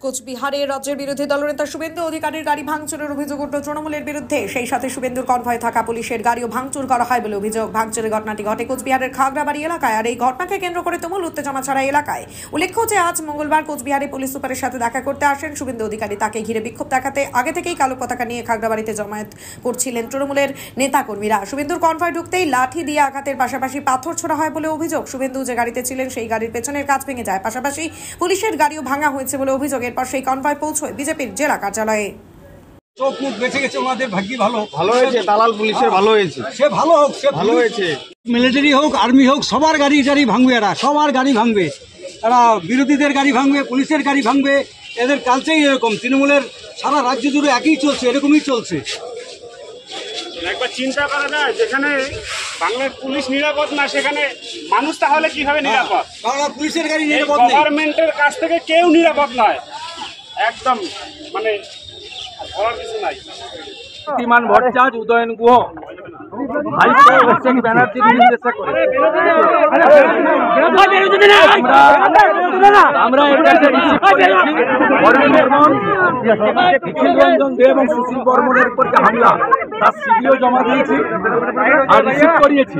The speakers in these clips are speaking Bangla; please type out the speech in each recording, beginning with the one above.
কোচবিহারে রাজ্যের বিরোধী দলনেতা শুভেন্দু অধিকারীর গাড়ি ভাঙচুরের অভিযোগ উঠল তৃণমূলের বিরুদ্ধে। সেই সাথে শুভেন্দুর কনভয়ে থাকা পুলিশের গাড়িও ভাঙচুর করা হয় বলে অভিযোগ। ভাঙচুরের ঘটনাটি ঘটে কোচবিহারের খাগড়াবাড়ি এলাকায়। আর এই ঘটনাকে কেন্দ্র করে তুমুল উত্তেজনা ছড়ায় এলাকায়। উল্লেখ্য যে আজ মঙ্গলবার কোচবিহারে পুলিশ সুপারের সাথে দেখা করতে আসেন শুভেন্দু অধিকারী। তাকে ঘিরে বিক্ষোভ দেখাতে আগে থেকেই কালো পতাকা নিয়ে খাগড়াবাড়িতে জমায়েত করছিলেন তৃণমূলের নেতাকর্মীরা। শুভেন্দুর কনভয় ঢুকতেই লাঠি দিয়ে আঘাতের পাশাপাশি পাথর ছোড়া হয় বলে অভিযোগ। শুভেন্দু যে গাড়িতে ছিলেন সেই গাড়ির পেছনের কাঁচ ভেঙে যায়, পাশাপাশি পুলিশের গাড়িও ভাঙা হয়েছে বলে অভিযোগ। এরপর সেই কনভয় পৌঁছয় বিজেপির জেলা কার্যালয়ে। চোখ মুখ বেঁচে গেছে, ওনাদের ভাগ্য ভালো হয়েছে, দালাল পুলিশের ভালো হয়েছে, সে ভালো হোক, সে ভালো হয়েছে। মিলিটারি হোক, আর্মি হোক, সবার গাড়ি ভাঙবে, এরা সবার গাড়ি ভাঙবে, এরা বিরোধীদের গাড়ি ভাঙবে, পুলিশের গাড়ি ভাঙবে। এদের কালচারই এরকম। তৃণমূলের সারা রাজ্য জুড়ে একই চলছে, এরকমই চলছে। একবার চিন্তা করা যায়, যেখানে বাংলার পুলিশ নিরাপদ না, সেখানে মানুষ তাহলে কিভাবে নিরাপদ? বাংলা পুলিশের গাড়ি নিরাপদ, গভর্নমেন্টের কাছ থেকে কেউ নিরাপদ নয়, একদম মানে বলার কিছু নাই। তীতিমান ভট্টাচার্য, উদয়ন গুহ ব্যানার্জি নির্দেশে করে আমরা এর কাছে রিসিভ করেছি বরুণ বর্মন, নিখিল রঞ্জন দে এবং সুশীল বর্মনের উপর যে হামলা, তার সিডিও জমা দিয়েছি আর রিসিভ করিয়েছি।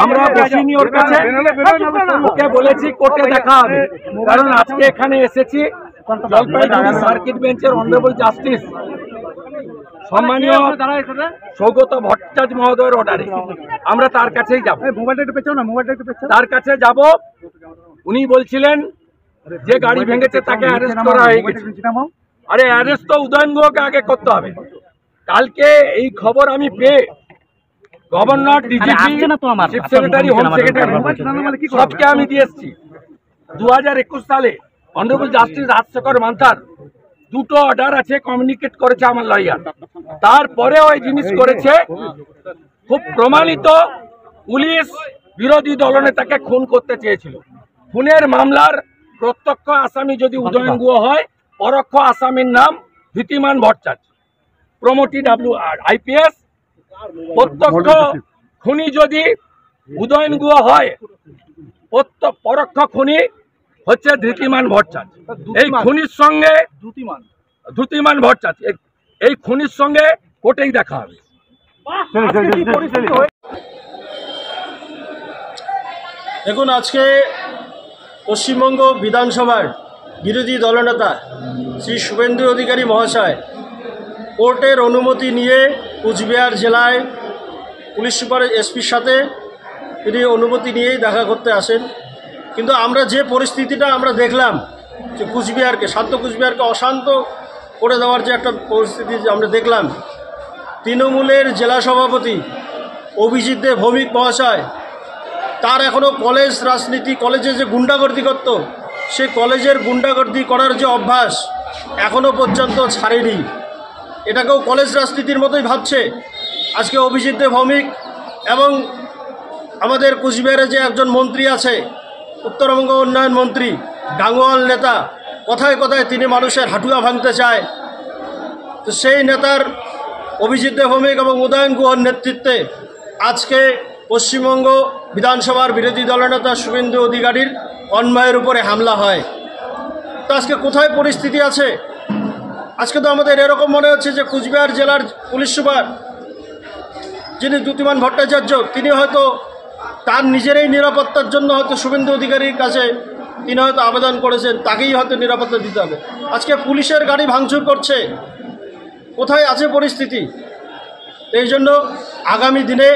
আমরা বসিনি ওর কাছে, ওকে বলেছি কোর্টে দেখা হবে। কারণ আজকে এখানে এসেছি জলপাইগুড়ি সার্কিট বেঞ্চের অনারেবল জাস্টিস সম্মানীয় সৌগত ভট্টাচার্য মহোদয়ের অর্ডারে আমরা তার কাছেই যাব। তার কাছে যাব। উনি বলছিলেন যে গাড়ি ভেঙেছে তাকে অ্যারেস্ট করা হয়ে গেছে। আরে অ্যারেস্ট তো উদয়ন গুহকে আগে করতে হবে। কালকে এই খবর আমি পেয়ে governor, DGP, chief secretary, home secretary সবকে আমি দিয়ে এসেছি। 2021 সালে অনারেবল জাস্টিস রাজশেখর মান্থার দুটো অর্ডার আছে, কমিউনিকেট করেছে আমার লয়ার। তারপরে ওই জিনিস করেছে, খুব প্রমাণিত পুলিশ বিরোধী দলনেতাকে খুন করতে চেয়েছিল। খুনের মামলার প্রত্যক্ষ আসামি যদি উদয়ন গুহ হয়, পরোক্ষ আসামির নাম তীতিমান ভট্টাচার্য, প্রমোটি IPS। প্রত্যক্ষ খুনি যদি উদয়ন গুহ হয়, পরোক্ষ খুনি হচ্ছে তীতিমান ভট্টাচার্য। এই খুনির সঙ্গে তীতিমান ভট্টাচার্য, এই খুনির সঙ্গে কোর্টেই দেখা হবে। দেখুন, আজকে পশ্চিমবঙ্গ বিধানসভার বিরোধী দলনেতা শ্রী শুভেন্দু অধিকারী মহাশয় কোর্টের অনুমতি নিয়ে কুচবিহার জেলায় পুলিশ সুপার এসপির সাথে তিনি অনুমতি নিয়েই দেখা করতে আসেন। কিন্তু আমরা যে পরিস্থিতিটা আমরা দেখলাম, যে কুচবিহারকে, শান্ত কুচবিহারকে অশান্ত করে দেওয়ার যে একটা পরিস্থিতি আমরা দেখলাম, তৃণমূলের জেলা সভাপতি অভিজিৎ দে ভৌমিক মহাশয়, তার এখনও কলেজ রাজনীতি, কলেজে যে গুন্ডাগর্দি করত, সে কলেজের গুন্ডাগর্দি করার যে অভ্যাস এখনও পর্যন্ত ছাড়েনি। এটাকেও কলেজ রাজনীতির মতোই ভাবছে। আজকে অভিজিৎ দে ভৌমিক এবং আমাদের কুচবিহারে যে একজন মন্ত্রী আছে, উত্তরবঙ্গ উন্নয়ন মন্ত্রী, গাঙ্গুয়াল নেতা, কথায় কথায় তিনি মানুষের হাঁটুয়া ভাঙতে চায়। তো সেই নেতার অভিজিৎ দে ভৌমিক এবং উদয়ন গুহর নেতৃত্বে আজকে পশ্চিমবঙ্গ বিধানসভার বিরোধী দলনেতা শুভেন্দু অধিকারীর কনভয়ের উপরে হামলা হয়। তো আজকে কোথায় পরিস্থিতি আছে? আজকে তো আমাদের এরকম মনে হচ্ছে যে কুচবিহার জেলার পুলিশ সুপার যিনি তীতিমান ভট্টাচার্য, তিনি হয়তো তার নিজেরই নিরাপত্তার জন্য হয়তো শুভেন্দু অধিকারীর কাছে তিনি হয়তো আবেদন করেছেন, তাকেই হয়তো নিরাপত্তা দিতে হবে। আজকে পুলিশের গাড়ি ভাঙচুর করছে, কোথায় আছে পরিস্থিতি? এই জন্য আগামী দিনে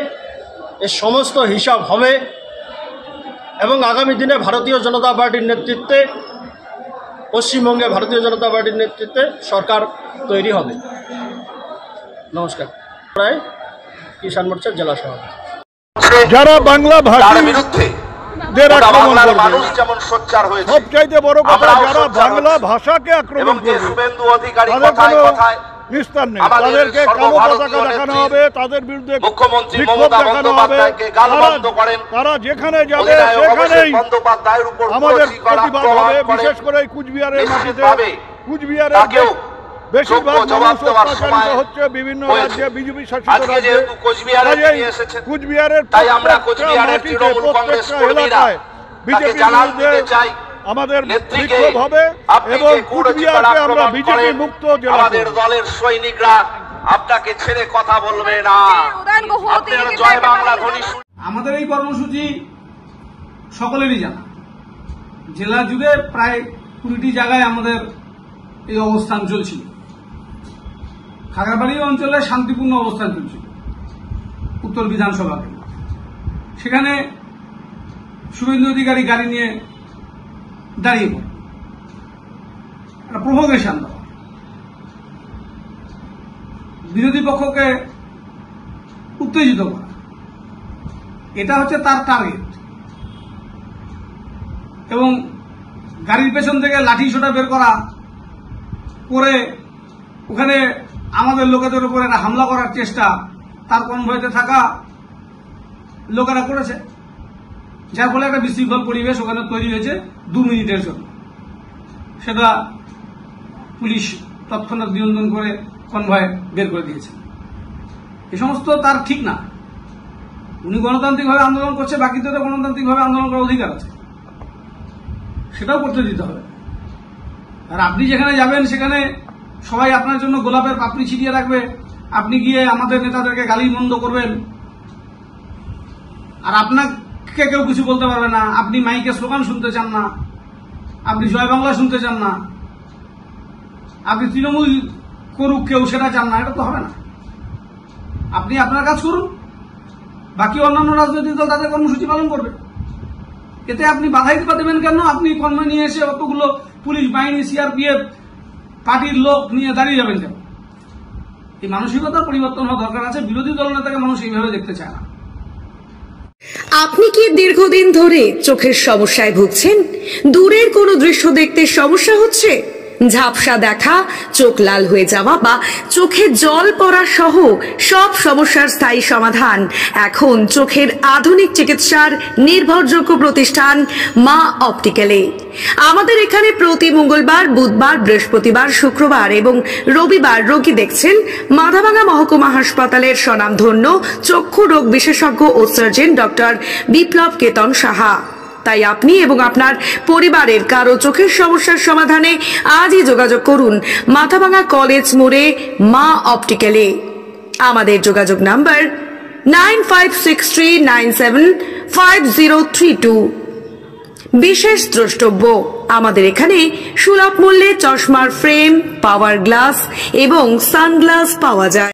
এর সমস্ত হিসাব হবে এবং আগামী দিনে ভারতীয় জনতা পার্টির নেতৃত্বে, পশ্চিমবঙ্গে ভারতীয় জনতা পার্টির নেতৃত্বে সরকার তৈরি হবে। নমস্কার। প্রায় কিষাণ মোর্চার জেলা সভাপতি। যারা বাংলা ভাষার বিরুদ্ধে মানুষ যেমন সোচ্চার হয়েছে, সবচাইতে বড় কথা যারা বাংলা ভাষাকে আক্রমণ করবে, শুভেন্দু অধিকারী কথায় কথায় নিস্তার নেই। তাদেরকে কালো পতাকা দেখানো হবে, তাদের বিরুদ্ধে মুখ্যমন্ত্রী মমতা বন্দ্যোপাধ্যায়কে গালমন্দ করেন। তারা যেখানে যাবে সেখানেই আমাদের প্রতিবাদ হবে। বিশেষ করে কুচবিহারের মাটিতে, কুচবিহারের বেশিরভাগ মানুষ অত্যাচারিত হচ্ছে বিভিন্ন রাজ্যে, বিজেপি শাসিত রাজ্যে। কুচবিহারের প্রত্যেকটা মাটিতে, প্রত্যেকটা এলাকায় বিজেপির বিরুদ্ধে আমাদের বিক্ষোভ হবে এবং কুচবিহারকে আমরা বিজেপি মুক্ত জেলা আমাদের দলের সৈনিকরা আপনাকে ছেড়ে কথা বলবে না। আপনার জয় বাংলা ধ্বনি। আমাদের এই কর্মসূচি সকলেরই জানা, জেলা জুড়ে প্রায় 20টি জায়গায় আমাদের এই অবস্থান চলছিল। খাগড়াবাড়ি অঞ্চলে শান্তিপূর্ণ অবস্থান চলছিল উত্তর বিধানসভাতে। সেখানে শুভেন্দু অধিকারী গাড়ি নিয়ে দাঁড়িয়ে পড়ে একটা প্রভোকেশন দেওয়া, বিরোধী পক্ষকে উত্তেজিত করা, এটা হচ্ছে তার টার্গেট। এবং গাড়ির পেছন থেকে লাঠি সোটা বের করা করে ওখানে আমাদের লোকেদের উপরে হামলা করার চেষ্টা তার কনভয়েতে থাকা লোকেরা করেছে, যার ফলে একটা বিশৃঙ্খল পরিবেশ ওখানে তৈরি হয়েছে 2 মিনিটের জন্য। সেটা পুলিশ তৎক্ষণাৎ নিয়ন্ত্রণ করে কনভয় বের করে দিয়েছে। এই সমস্ত তার ঠিক না। উনি গণতান্ত্রিকভাবে আন্দোলন করছে, বাকিদের তো গণতান্ত্রিকভাবে আন্দোলন করার অধিকার আছে, সেটাও করতে দিতে হবে। আর আপনি যেখানে যাবেন সেখানে সবাই আপনার জন্য গোলাপের পাপড়ি ছিটিয়ে রাখবে, আপনি গিয়ে আমাদের নেতাদেরকে গালি মন্দ করবেন, আর আপনাকে কেউ কিছু বলতে পারবে না। আপনি মাইকে স্লোগান শুনতে চান না, আপনি জয় বাংলা শুনতে চান না, আপনি তৃণমূল করুক কেউ সেটা চান না, এটা তো হবে না। আপনি আপনার কাজ করুন, বাকি অন্যান্য রাজনৈতিক দল তাদের কর্মসূচি পালন করবে। এতে আপনি বাধাই দেবেন কেন? আপনি কর্ম নিয়ে এসে অতগুলো পুলিশ বাহিনী, সিআরপিএফ পার্টির লোক নিয়ে দাঁড়িয়ে যাবেন কেন? এই মানসিকতার পরিবর্তন হওয়া দরকার আছে। বিরোধী দলনেতাকে মানুষ এইভাবে দেখতে চায় না। আপনি কি দীর্ঘদিন ধরে চোখের সমস্যায় ভুগছেন? দূরের কোনো দৃশ্য দেখতে সমস্যা হচ্ছে? ঝাপসা দেখা, চোখ লাল হয়ে যাওয়া বা চোখে জল পড়া সহ সব সমস্যার স্থায়ী সমাধান এখন চোখের আধুনিক চিকিৎসার নির্ভরযোগ্য প্রতিষ্ঠান মা অপটিক্যালে। আমাদের এখানে প্রতি মঙ্গলবার, বুধবার, বৃহস্পতিবার, শুক্রবার এবং রবিবার রোগী দেখছেন মাথাভাঙা মহকুমা হাসপাতালের স্বনামধন্য চক্ষু রোগ বিশেষজ্ঞ ও সার্জন ডক্টর বিপ্লব কেতন সাহা। তাই আপনি এবং আপনার পরিবারের কারো চোখের সমস্যার সমাধানে আজই যোগাযোগ করুন মাথাভাঙা কলেজ মোড়ে মা অপটিক্যালে। আমাদের যোগাযোগ নাম্বার 9563975032। বিশেষ দ্রষ্টব্য, আমাদের এখানে সুলভ মূল্যে চশমার ফ্রেম, পাওয়ার গ্লাস এবং সানগ্লাস পাওয়া যায়।